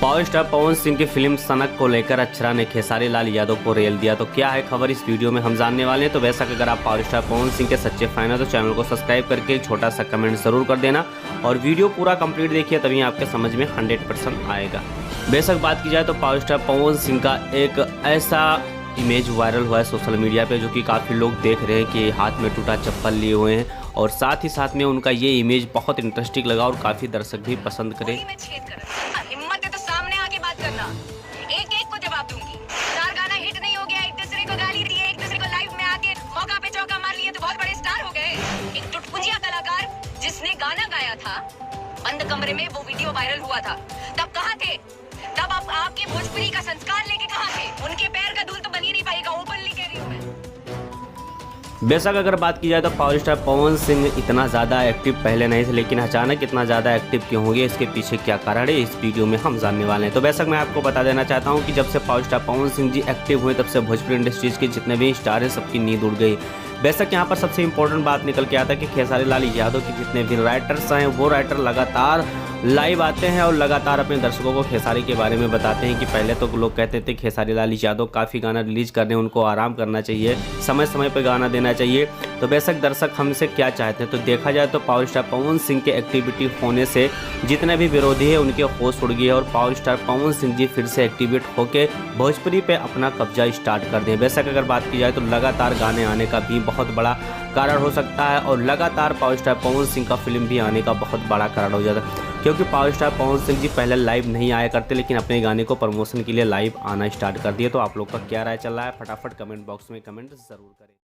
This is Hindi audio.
पावर स्टार पवन सिंह की फिल्म सनक को लेकर अक्षरा ने खेसारी लाल यादव को रेल दिया। तो क्या है खबर, इस वीडियो में हम जानने वाले हैं। तो वैसा कि अगर आप पावर स्टार पवन सिंह के सच्चे फैन हैं तो चैनल को सब्सक्राइब करके एक छोटा सा कमेंट जरूर कर देना और वीडियो पूरा कंप्लीट देखिए, तभी आपके समझ में 100% आएगा। बेशक बात की जाए तो पावर स्टार पवन सिंह का एक ऐसा इमेज वायरल हुआ है सोशल मीडिया पे, जो कि काफ़ी लोग देख रहे हैं कि हाथ में टूटा चप्पल लिए हुए हैं और साथ ही साथ में उनका ये इमेज बहुत इंटरेस्टिंग लगा और काफ़ी दर्शक भी पसंद करे। हिम्मत है तो सामने आके बात करना, एक एक को जवाब दूंगी। स्टार गाना हिट नहीं हो गया, एक दूसरे को गाली दी है, एक दूसरे को लाइव में आके मौका पे चौका मार लिए तो बहुत बड़े स्टार हो गए। एक टुटपुंजिया कलाकार जिसने गाना गाया था बंद कमरे में, वो वीडियो वायरल हुआ था, तब कहाँ थे? तब आप आपके भोजपुरी का संस्कार लेके कहाँ थे? उनके पैर का धूल तो बन ही नहीं पाएगा, ओपनली कह रही हूँ मैं। बेशक अगर बात की जाए तो पावर स्टार पवन सिंह इतना ज़्यादा एक्टिव पहले नहीं थे, लेकिन अचानक इतना ज़्यादा एक्टिव क्यों हो गए, इसके पीछे क्या कारण है, इस वीडियो में हम जानने वाले हैं। तो बेशक मैं आपको बता देना चाहता हूं कि जब से power star Pawan Singh ji active हुए तब से भोजपुरी इंडस्ट्रीज के जितने भी स्टार हैं सबकी नींद उड़ गई। बेशक यहाँ पर सबसे इंपॉर्टेंट बात निकल के आता है कि खेसारी लाल यादव के जितने भी राइटर्स हैं वो राइटर लगातार लाइव आते हैं और लगातार अपने दर्शकों को खेसारी के बारे में बताते हैं कि पहले तो लोग कहते थे खेसारी लाल यादव काफ़ी गाना रिलीज कर रहे हैं, उनको आराम करना चाहिए, समय समय पर गाना देना चाहिए। तो बेशक दर्शक हमसे क्या चाहते हैं, तो देखा जाए तो पावर स्टार पवन सिंह के एक्टिविटी होने से जितने भी विरोधी है उनके होश उड़ गए और पावर स्टार पवन सिंह जी फिर से एक्टिवेट होकर भोजपुरी पे अपना कब्जा स्टार्ट कर दें। बेशक अगर बात की जाए तो लगातार गाने आने का भी बहुत बड़ा कारण हो सकता है और लगातार पावर स्टार पवन सिंह का फिल्म भी आने का बहुत बड़ा कारण हो जाता है, क्योंकि पावर स्टार पवन सिंह जी पहले लाइव नहीं आया करते, लेकिन अपने गाने को प्रमोशन के लिए लाइव आना स्टार्ट कर दिए। तो आप लोग का क्या राय चल रहा है, फटाफट कमेंट बॉक्स में कमेंट जरूर करें।